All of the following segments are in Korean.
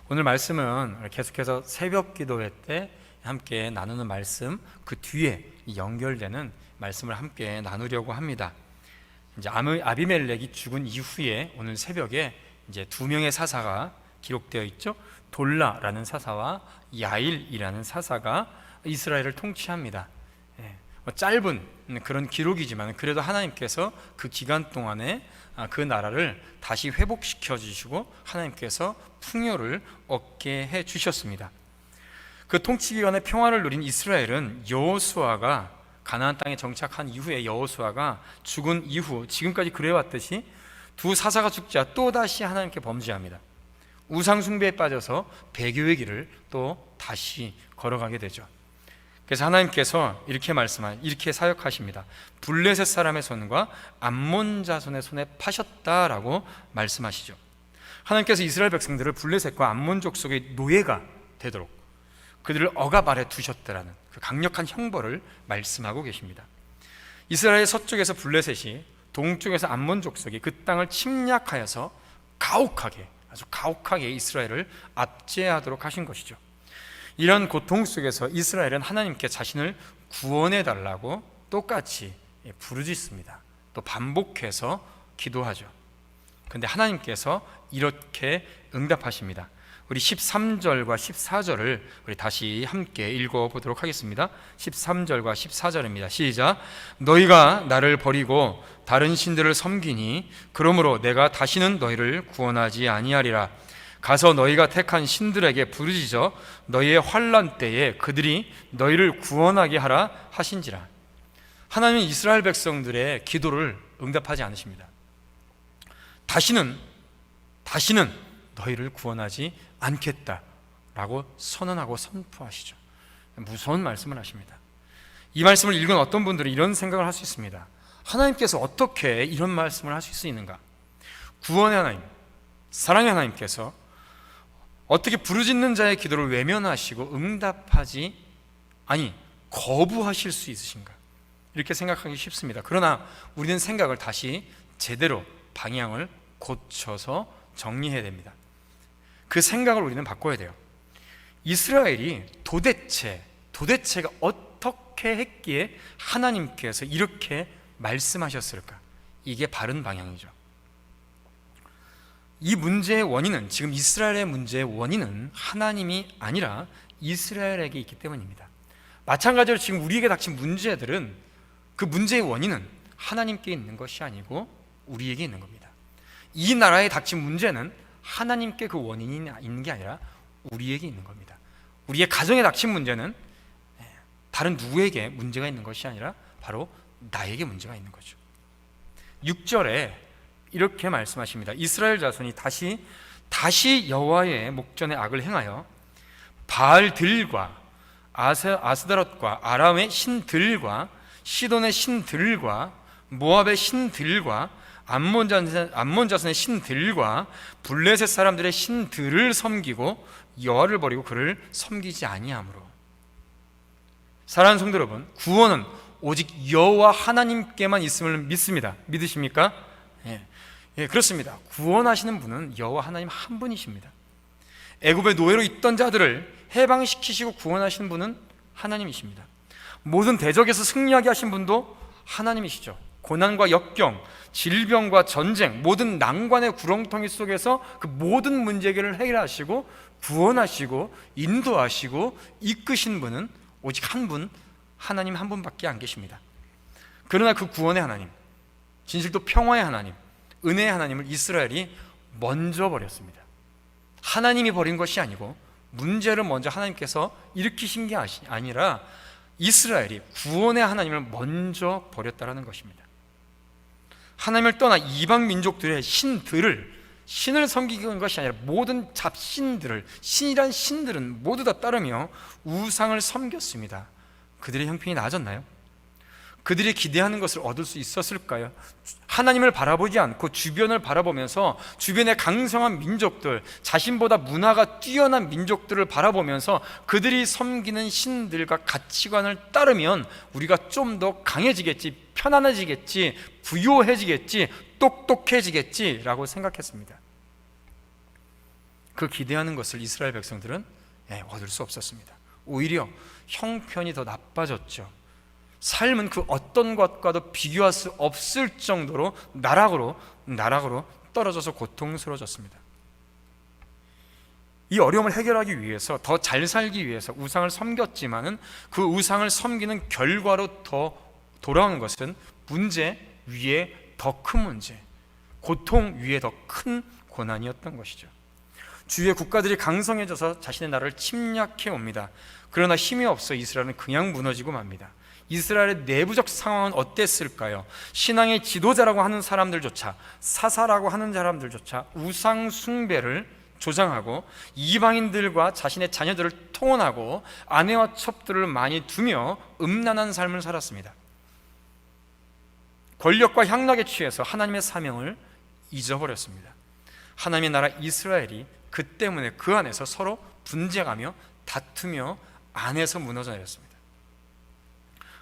오늘 말씀은 계속해서 새벽 기도회 때 함께 나누는 말씀, 그 뒤에 연결되는 말씀을 함께 나누려고 합니다. 이제 아비멜렉이 죽은 이후에 오늘 새벽에 이제 두 명의 사사가 기록되어 있죠. 돌라라는 사사와 야일이라는 사사가 이스라엘을 통치합니다. 짧은 그런 기록이지만 그래도 하나님께서 그 기간 동안에 그 나라를 다시 회복시켜 주시고 하나님께서 풍요를 얻게 해 주셨습니다. 그 통치 기간의 평화를 누린 이스라엘은 여호수아가 가나안 땅에 정착한 이후에 여호수아가 죽은 이후 지금까지 그래왔듯이 두 사사가 죽자 또다시 하나님께 범죄합니다. 우상 숭배에 빠져서 배교의 길을 또 다시 걸어가게 되죠. 그래서 하나님께서 이렇게 사역하십니다. 블레셋 사람의 손과 암몬 자손의 손에 파셨다라고 말씀하시죠. 하나님께서 이스라엘 백성들을 블레셋과 암몬 족속의 노예가 되도록 그들을 억압 아래 두셨다라는 그 강력한 형벌을 말씀하고 계십니다. 이스라엘 서쪽에서 블레셋이 동쪽에서 암몬 족속이 그 땅을 침략하여서 아주 가혹하게 이스라엘을 압제하도록 하신 것이죠. 이런 고통 속에서 이스라엘은 하나님께 자신을 구원해 달라고 똑같이 부르짖습니다. 또 반복해서 기도하죠. 그런데 하나님께서 이렇게 응답하십니다. 우리 13절과 14절을 우리 다시 함께 읽어보도록 하겠습니다. 13절과 14절입니다. 시작. 너희가 나를 버리고 다른 신들을 섬기니 그러므로 내가 다시는 너희를 구원하지 아니하리라. 가서 너희가 택한 신들에게 부르짖어 너희의 환난 때에 그들이 너희를 구원하게 하라 하신지라. 하나님은 이스라엘 백성들의 기도를 응답하지 않으십니다. 다시는 너희를 구원하지 않겠다라고 선언하고 선포하시죠. 무서운 말씀을 하십니다. 이 말씀을 읽은 어떤 분들은 이런 생각을 할 수 있습니다. 하나님께서 어떻게 이런 말씀을 하실 수 있는가? 구원의 하나님, 사랑의 하나님께서 어떻게 부르짖는 자의 기도를 외면하시고 거부하실 수 있으신가? 이렇게 생각하기 쉽습니다. 그러나 우리는 생각을 다시 제대로 방향을 고쳐서 정리해야 됩니다. 그 생각을 우리는 바꿔야 돼요. 이스라엘이 도대체가 어떻게 했기에 하나님께서 이렇게 말씀하셨을까? 이게 바른 방향이죠. 이 문제의 원인은, 지금 이스라엘의 문제의 원인은 하나님이 아니라 이스라엘에게 있기 때문입니다. 마찬가지로 지금 우리에게 닥친 문제들은 그 문제의 원인은 하나님께 있는 것이 아니고 우리에게 있는 겁니다. 이 나라에 닥친 문제는 하나님께 그 원인이 있는 게 아니라 우리에게 있는 겁니다. 우리의 가정에 닥친 문제는 다른 누구에게 문제가 있는 것이 아니라 바로 나에게 문제가 있는 거죠. 6절에 이렇게 말씀하십니다. 이스라엘 자손이 다시 여호와의 목전에 악을 행하여 바알들과 아스다롯과 아람의 신들과 시돈의 신들과 모압의 신들과 암몬 자손의 신들과 블레셋 사람들의 신들을 섬기고 여호와를 버리고 그를 섬기지 아니하므로. 사랑하는 성도 여러분, 구원은 오직 여호와 하나님께만 있음을 믿습니다. 믿으십니까? 그렇습니다. 구원하시는 분은 여호와 하나님 한 분이십니다. 애굽의 노예로 있던 자들을 해방시키시고 구원하시는 분은 하나님이십니다. 모든 대적에서 승리하게 하신 분도 하나님이시죠. 고난과 역경, 질병과 전쟁, 모든 난관의 구렁텅이 속에서 그 모든 문제 해결을 해결하시고 구원하시고 인도하시고 이끄신 분은 오직 한 분, 하나님 한 분밖에 안 계십니다. 그러나 그 구원의 하나님, 진실도 평화의 하나님, 은혜의 하나님을 이스라엘이 먼저 버렸습니다. 하나님이 버린 것이 아니고 문제를 먼저 하나님께서 일으키신 게 아니라 이스라엘이 구원의 하나님을 먼저 버렸다는 것입니다. 하나님을 떠나 이방 민족들의 신을 섬기는 것이 아니라 모든 잡신들을, 신이란 신들은 모두 다 따르며 우상을 섬겼습니다. 그들의 형편이 나아졌나요? 그들이 기대하는 것을 얻을 수 있었을까요? 하나님을 바라보지 않고 주변을 바라보면서 주변의 강성한 민족들, 자신보다 문화가 뛰어난 민족들을 바라보면서 그들이 섬기는 신들과 가치관을 따르면 우리가 좀 더 강해지겠지, 편안해지겠지, 부유해지겠지, 똑똑해지겠지라고 생각했습니다. 그 기대하는 것을 이스라엘 백성들은 얻을 수 없었습니다. 오히려 형편이 더 나빠졌죠. 삶은 그 어떤 것과도 비교할 수 없을 정도로 나락으로 떨어져서 고통스러워졌습니다. 이 어려움을 해결하기 위해서, 더 잘 살기 위해서 우상을 섬겼지만은 그 우상을 섬기는 결과로 더 돌아오는 것은 문제 위에 더 큰 문제, 고통 위에 더 큰 고난이었던 것이죠. 주위의 국가들이 강성해져서 자신의 나라를 침략해 옵니다. 그러나 힘이 없어 이스라엘은 그냥 무너지고 맙니다. 이스라엘의 내부적 상황은 어땠을까요? 신앙의 지도자라고 하는 사람들조차, 사사라고 하는 사람들조차 우상 숭배를 조장하고 이방인들과 자신의 자녀들을 통혼하고 아내와 첩들을 많이 두며 음란한 삶을 살았습니다. 권력과 향락에 취해서 하나님의 사명을 잊어버렸습니다. 하나님의 나라 이스라엘이 그 때문에 그 안에서 서로 분쟁하며 다투며 안에서 무너져 내렸습니다.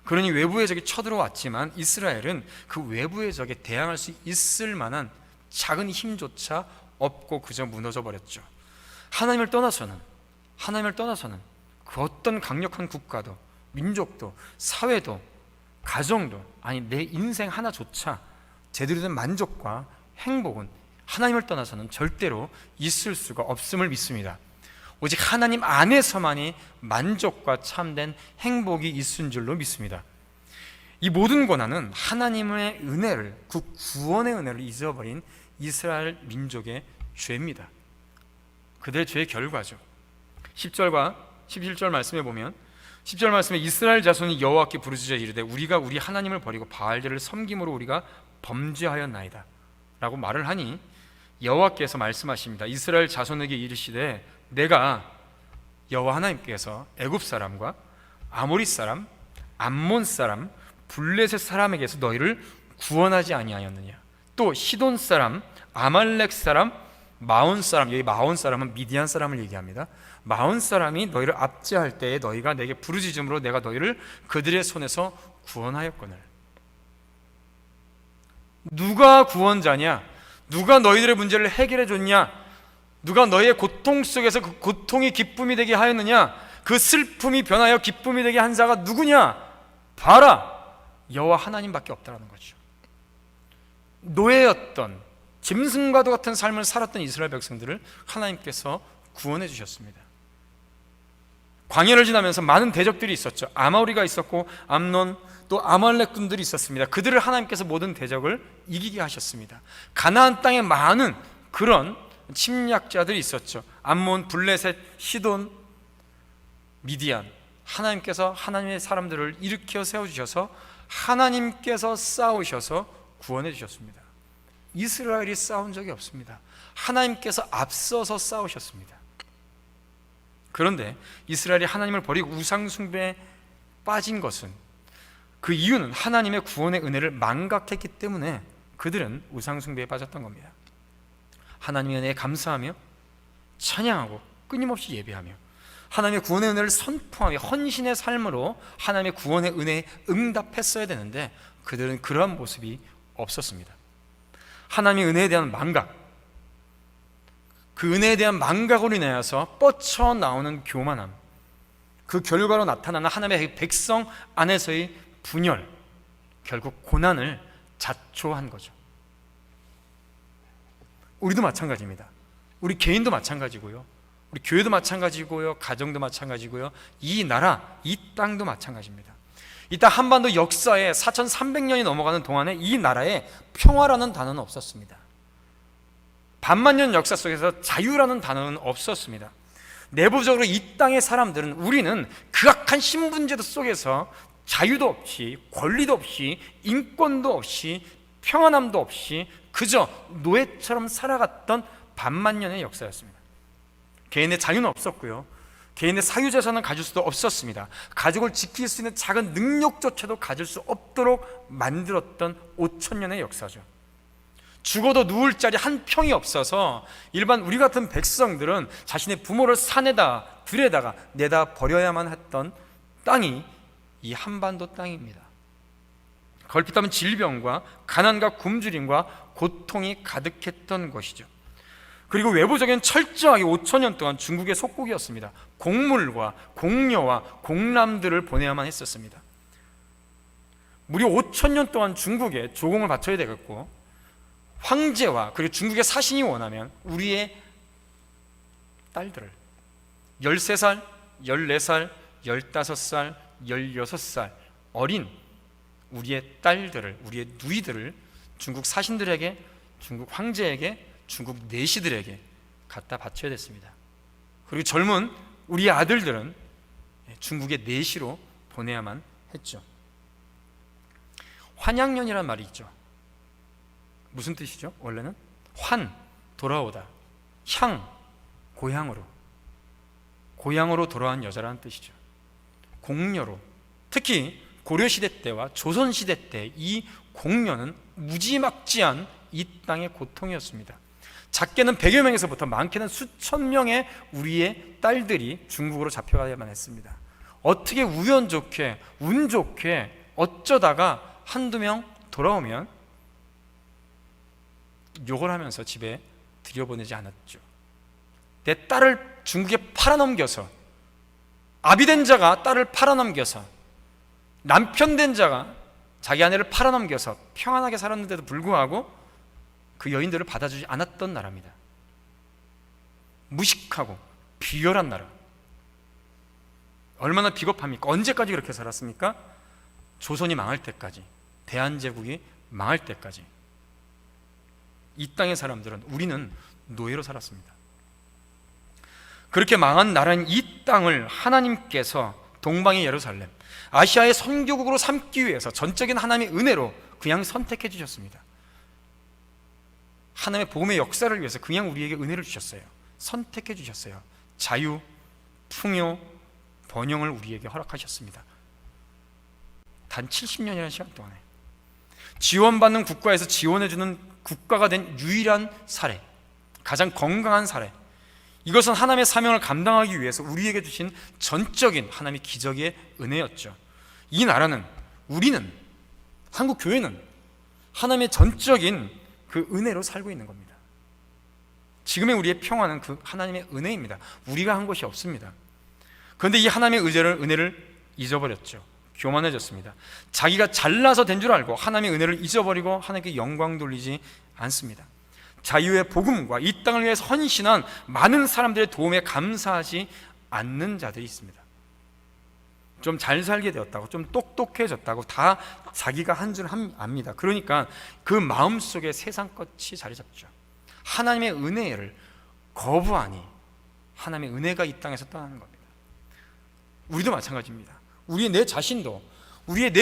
그러니 외부의 적이 쳐들어왔지만 이스라엘은 그 외부의 적에 대항할 수 있을 만한 작은 힘조차 없고 그저 무너져 버렸죠. 하나님을 떠나서는 그 어떤 강력한 국가도, 민족도, 사회도, 가정도, 아니 내 인생 하나조차 제대로 된 만족과 행복은 하나님을 떠나서는 절대로 있을 수가 없음을 믿습니다. 오직 하나님 안에서만이 만족과 참된 행복이 있은 줄로 믿습니다. 이 모든 고난은 하나님의 은혜를, 그 구원의 은혜를 잊어버린 이스라엘 민족의 죄입니다. 그들의 죄의 결과죠. 10절과 11절 말씀에 보면 10절 말씀에 이스라엘 자손이 여호와께 부르짖어 이르되 우리가 우리 하나님을 버리고 바알들을 섬김으로 우리가 범죄하였나이다 라고 말을 하니 여호와께서 말씀하십니다. 이스라엘 자손에게 이르시되 내가 여호와 하나님께서 애굽 사람과 아모리 사람, 암몬 사람, 블레셋 사람에게서 너희를 구원하지 아니하였느냐. 또 시돈 사람, 아말렉 사람, 마온 사람, 여기 마온 사람은 미디안 사람을 얘기합니다. 마온 사람이 너희를 압제할 때에 너희가 내게 부르짖음으로 내가 너희를 그들의 손에서 구원하였거늘. 누가 구원자냐? 누가 너희들의 문제를 해결해 줬냐? 누가 너희의 고통 속에서 그 고통이 기쁨이 되게 하였느냐? 그 슬픔이 변하여 기쁨이 되게 한 자가 누구냐? 봐라! 여호와 하나님밖에 없다라는 거죠. 노예였던, 짐승과도 같은 삶을 살았던 이스라엘 백성들을 하나님께서 구원해 주셨습니다. 광야를 지나면서 많은 대적들이 있었죠. 아모리가 있었고 암논, 또 아말렉 군들이 있었습니다. 그들을 하나님께서 모든 대적을 이기게 하셨습니다. 가나안 땅에 많은 그런 침략자들이 있었죠. 암몬, 블레셋, 시돈, 미디안. 하나님께서 하나님의 사람들을 일으켜 세워주셔서 하나님께서 싸우셔서 구원해 주셨습니다. 이스라엘이 싸운 적이 없습니다. 하나님께서 앞서서 싸우셨습니다. 그런데 이스라엘이 하나님을 버리고 우상 숭배에 빠진 것은, 그 이유는 하나님의 구원의 은혜를 망각했기 때문에 그들은 우상 숭배에 빠졌던 겁니다. 하나님의 은혜에 감사하며 찬양하고 끊임없이 예배하며 하나님의 구원의 은혜를 선포하며 헌신의 삶으로 하나님의 구원의 은혜에 응답했어야 되는데 그들은 그러한 모습이 없었습니다. 하나님의 은혜에 대한 망각, 그 은혜에 대한 망각으로 인하여서 뻗쳐나오는 교만함, 그 결과로 나타나는 하나님의 백성 안에서의 분열, 결국 고난을 자초한 거죠. 우리도 마찬가지입니다. 우리 개인도 마찬가지고요, 우리 교회도 마찬가지고요, 가정도 마찬가지고요, 이 나라, 이 땅도 마찬가지입니다. 이 땅 한반도 역사에 4300년이 넘어가는 동안에 이 나라에 평화라는 단어는 없었습니다. 반만년 역사 속에서 자유라는 단어는 없었습니다. 내부적으로 이 땅의 사람들은, 우리는 극악한 신분제도 속에서 자유도 없이, 권리도 없이, 인권도 없이, 평안함도 없이 그저 노예처럼 살아갔던 반만년의 역사였습니다. 개인의 자유는 없었고요, 개인의 사유재산을 가질 수도 없었습니다. 가족을 지킬 수 있는 작은 능력조차도 가질 수 없도록 만들었던 5000년의 역사죠. 죽어도 누울 자리 한 평이 없어서 일반 우리 같은 백성들은 자신의 부모를 산에다 들에다가 내다 버려야만 했던 땅이 이 한반도 땅입니다. 걸핏하면 질병과 가난과 굶주림과 고통이 가득했던 것이죠. 그리고 외부적인 철저하게 5,000년 동안 중국의 속국이었습니다. 공물과 공녀와 공람들을 보내야만 했었습니다. 무려 5,000년 동안 중국에 조공을 바쳐야 되겠고, 황제와 그리고 중국의 사신이 원하면 우리의 딸들을 13살, 14살, 15살, 16살 어린 우리의 딸들을, 우리의 누이들을 중국 사신들에게, 중국 황제에게, 중국 내시들에게 갖다 바쳐야 됐습니다. 그리고 젊은 우리의 아들들은 중국의 내시로 보내야만 했죠. 환양년이란 말이 있죠. 무슨 뜻이죠? 원래는 환, 돌아오다, 향, 고향으로 돌아온 여자라는 뜻이죠. 공녀로, 특히 고려시대 때와 조선시대 때 이 공녀는 무지막지한 이 땅의 고통이었습니다. 작게는 100여 명에서부터 많게는 수천 명의 우리의 딸들이 중국으로 잡혀가야만 했습니다. 어떻게 우연 좋게, 운 좋게 어쩌다가 한두 명 돌아오면 욕을 하면서 집에 들여보내지 않았죠. 내 딸을 중국에 팔아넘겨서, 아비된 자가 딸을 팔아넘겨서, 남편 된 자가 자기 아내를 팔아넘겨서 평안하게 살았는데도 불구하고 그 여인들을 받아주지 않았던 나라입니다. 무식하고 비열한 나라. 얼마나 비겁합니까? 언제까지 그렇게 살았습니까? 조선이 망할 때까지, 대한제국이 망할 때까지 이 땅의 사람들은, 우리는 노예로 살았습니다. 그렇게 망한 나라인 이 땅을 하나님께서 동방의 예루살렘, 아시아의 선교국으로 삼기 위해서 전적인 하나님의 은혜로 그냥 선택해 주셨습니다. 하나님의 복음의 역사를 위해서 그냥 우리에게 은혜를 주셨어요. 선택해 주셨어요. 자유, 풍요, 번영을 우리에게 허락하셨습니다. 단 70년이라는 시간 동안에 지원받는 국가에서 지원해주는 국가가 된 유일한 사례, 가장 건강한 사례, 이것은 하나님의 사명을 감당하기 위해서 우리에게 주신 전적인 하나님의 기적의 은혜였죠. 이 나라는, 우리는, 한국 교회는 하나님의 전적인 그 은혜로 살고 있는 겁니다. 지금의 우리의 평화는 그 하나님의 은혜입니다. 우리가 한 것이 없습니다. 그런데 이 하나님의 은혜를 잊어버렸죠. 교만해졌습니다. 자기가 잘나서 된 줄 알고 하나님의 은혜를 잊어버리고 하나님께 영광 돌리지 않습니다. 자유의 복음과 이 땅을 위해서 헌신한 많은 사람들의 도움에 감사하지 않는 자들이 있습니다. 좀 잘 살게 되었다고, 좀 똑똑해졌다고 다 자기가 한 줄 압니다. 그러니까 그 마음속에 세상 것이 자리 잡죠. 하나님의 은혜를 거부하니 하나님의 은혜가 이 땅에서 떠나는 겁니다. 우리도 마찬가지입니다. 우리의 내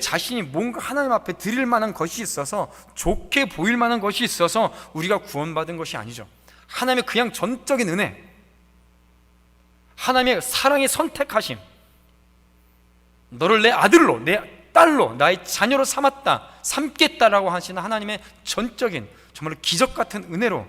자신이 뭔가 하나님 앞에 드릴 만한 것이 있어서, 좋게 보일 만한 것이 있어서 우리가 구원받은 것이 아니죠. 하나님의 그냥 전적인 은혜, 하나님의 사랑의 선택하심, 너를 내 아들로, 내 딸로, 나의 자녀로 삼겠다라고 하시는 하나님의 전적인, 정말로 기적 같은 은혜로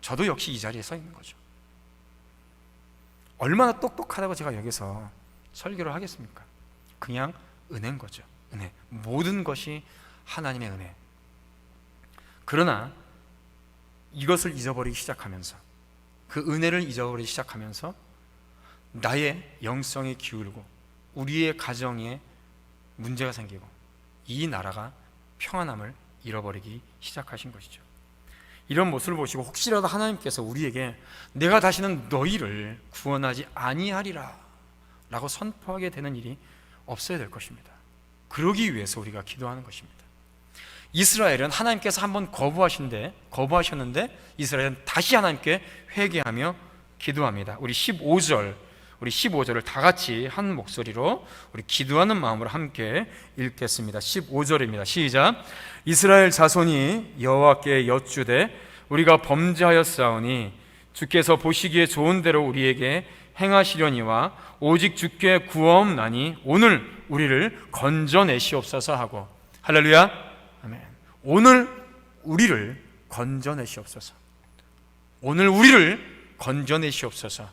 저도 역시 이 자리에 서 있는 거죠. 얼마나 똑똑하다고 제가 여기서 설교를 하겠습니까? 그냥 은혜인 거죠. 은혜. 모든 것이 하나님의 은혜. 그러나 이것을 잊어버리기 시작하면서, 그 은혜를 잊어버리기 시작하면서 나의 영성이 기울고 우리의 가정에 문제가 생기고 이 나라가 평안함을 잃어버리기 시작하신 것이죠. 이런 모습을 보시고 혹시라도 하나님께서 우리에게 내가 다시는 너희를 구원하지 아니하리라 라고 선포하게 되는 일이 없어야 될 것입니다. 그러기 위해서 우리가 기도하는 것입니다. 이스라엘은 하나님께서 한번 거부하셨는데 이스라엘은 다시 하나님께 회개하며 기도합니다. 우리 15절을 다 같이 한 목소리로 우리 기도하는 마음으로 함께 읽겠습니다. 15절입니다. 시작. 이스라엘 자손이 여호와께 여쭈되 우리가 범죄하였사오니 주께서 보시기에 좋은 대로 우리에게 행하시려니와 오직 주께 구하옵나니 오늘 우리를 건져내시옵소서 하고. 할렐루야. 아멘. 오늘 우리를 건져내시옵소서. 오늘 우리를 건져내시옵소서.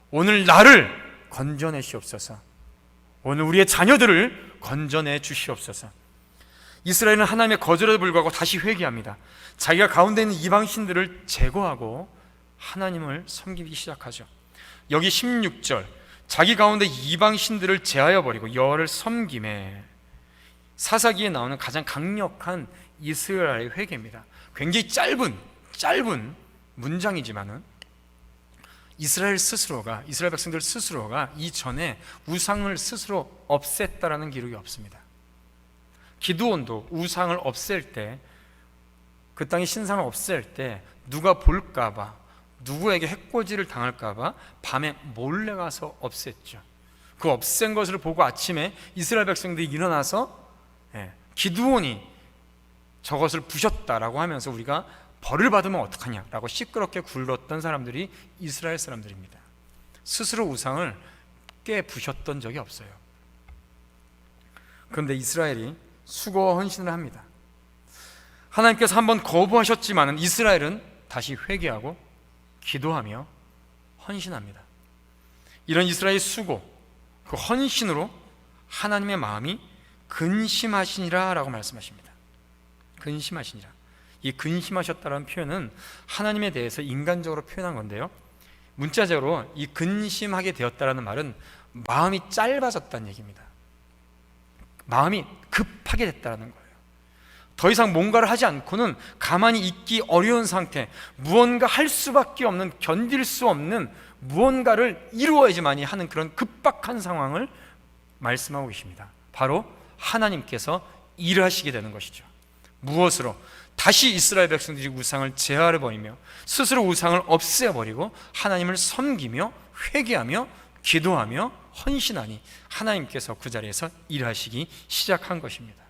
오늘 나를 건져내시옵소서. 오늘 우리의 자녀들을 건져내 주시옵소서. 이스라엘은 하나님의 거절에도 불구하고 다시 회개합니다. 자기가 가운데 있는 이방신들을 제거하고 하나님을 섬기기 시작하죠. 여기 16절, 자기 가운데 이방 신들을 제하여 버리고 여호와를 섬김에, 사사기에 나오는 가장 강력한 이스라엘의 회개입니다. 굉장히 짧은 문장이지만은 이스라엘 백성들 스스로가 이전에 우상을 스스로 없앴다라는 기록이 없습니다. 기드온도 우상을 없앨 때, 그 땅의 신상을 없앨 때 누가 볼까봐, 누구에게 해코지를 당할까봐 밤에 몰래 가서 없앴죠. 그 없앤 것을 보고 아침에 이스라엘 백성들이 일어나서 기드온이 저것을 부셨다라고 하면서 우리가 벌을 받으면 어떡하냐라고 시끄럽게 굴렀던 사람들이 이스라엘 사람들입니다. 스스로 우상을 깨부셨던 적이 없어요. 그런데 이스라엘이 수고와 헌신을 합니다. 하나님께서 한번 거부하셨지만 이스라엘은 다시 회개하고 기도하며 헌신합니다. 이런 이스라엘의 수고, 그 헌신으로 하나님의 마음이 근심하시니라 라고 말씀하십니다. 근심하시니라. 이 근심하셨다라는 표현은 하나님에 대해서 인간적으로 표현한 건데요, 문자적으로 이 근심하게 되었다라는 말은 마음이 짧아졌다는 얘기입니다. 마음이 급하게 됐다라는 거예요. 더 이상 뭔가를 하지 않고는 가만히 있기 어려운 상태, 무언가 할 수밖에 없는, 견딜 수 없는 무언가를 이루어야지만이 하는 그런 급박한 상황을 말씀하고 계십니다. 바로 하나님께서 일하시게 되는 것이죠. 무엇으로? 다시 이스라엘 백성들이 우상을 제하려 버리며 스스로 우상을 없애버리고 하나님을 섬기며 회개하며 기도하며 헌신하니 하나님께서 그 자리에서 일하시기 시작한 것입니다.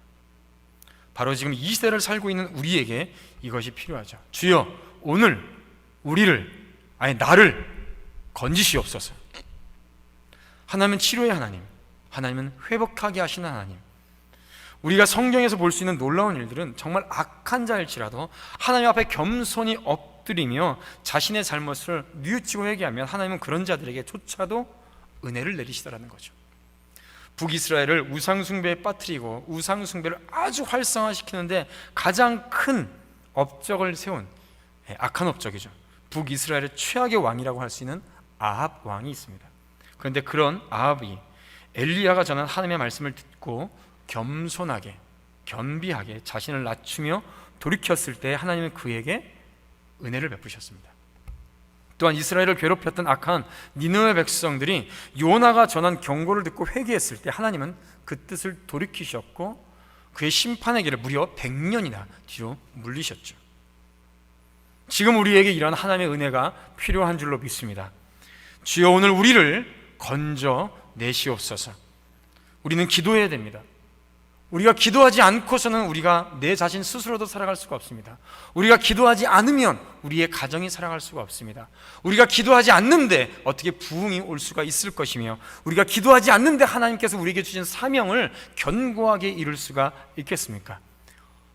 바로 지금 이 시대를 살고 있는 우리에게 이것이 필요하죠. 주여, 오늘 나를 건지시옵소서. 하나님은 치료의 하나님, 하나님은 회복하게 하시는 하나님. 우리가 성경에서 볼 수 있는 놀라운 일들은 정말 악한 자일지라도 하나님 앞에 겸손히 엎드리며 자신의 잘못을 뉘우치고 회개하면 하나님은 그런 자들에게 조차도 은혜를 내리시더라는 거죠. 북이스라엘을 우상숭배에 빠뜨리고 우상숭배를 아주 활성화시키는데 가장 큰 업적을 세운 악한 업적이죠. 북이스라엘의 최악의 왕이라고 할 수 있는 아합 왕이 있습니다. 그런데 그런 아합이 엘리야가 전한 하나님의 말씀을 듣고 겸손하게, 겸비하게 자신을 낮추며 돌이켰을 때 하나님은 그에게 은혜를 베푸셨습니다. 또한 이스라엘을 괴롭혔던 악한 니느웨 백성들이 요나가 전한 경고를 듣고 회개했을 때 하나님은 그 뜻을 돌이키셨고 그의 심판의 길을 무려 100년이나 뒤로 물리셨죠. 지금 우리에게 이런 하나님의 은혜가 필요한 줄로 믿습니다. 주여, 오늘 우리를 건져 내시옵소서. 우리는 기도해야 됩니다. 우리가 기도하지 않고서는 우리가 내 자신 스스로도 살아갈 수가 없습니다. 우리가 기도하지 않으면 우리의 가정이 살아갈 수가 없습니다. 우리가 기도하지 않는데 어떻게 부흥이 올 수가 있을 것이며, 우리가 기도하지 않는데 하나님께서 우리에게 주신 사명을 견고하게 이룰 수가 있겠습니까?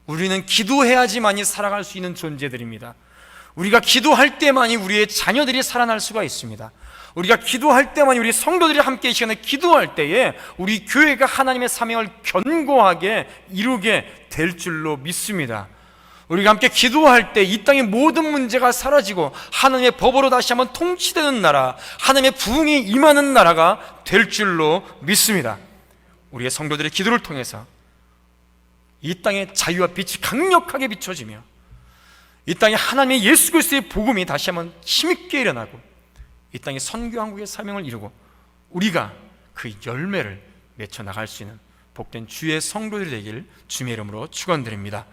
우리는 기도해야지만이 살아갈 수 있는 존재들입니다. 우리가 기도할 때만이 우리의 자녀들이 살아날 수가 있습니다. 우리가 기도할 때만이, 우리 성도들이 함께 이 시간에 기도할 때에 우리 교회가 하나님의 사명을 견고하게 이루게 될 줄로 믿습니다. 우리가 함께 기도할 때 이 땅의 모든 문제가 사라지고 하나님의 법으로 다시 한번 통치되는 나라, 하나님의 부흥이 임하는 나라가 될 줄로 믿습니다. 우리의 성도들의 기도를 통해서 이 땅의 자유와 빛이 강력하게 비춰지며 이 땅에 하나님의 예수 그리스도의 복음이 다시 한번 힘있게 일어나고 이 땅에 선교한국의 사명을 이루고 우리가 그 열매를 맺혀 나갈 수 있는 복된 주의 성도들이 되길 주님의 이름으로 축원드립니다.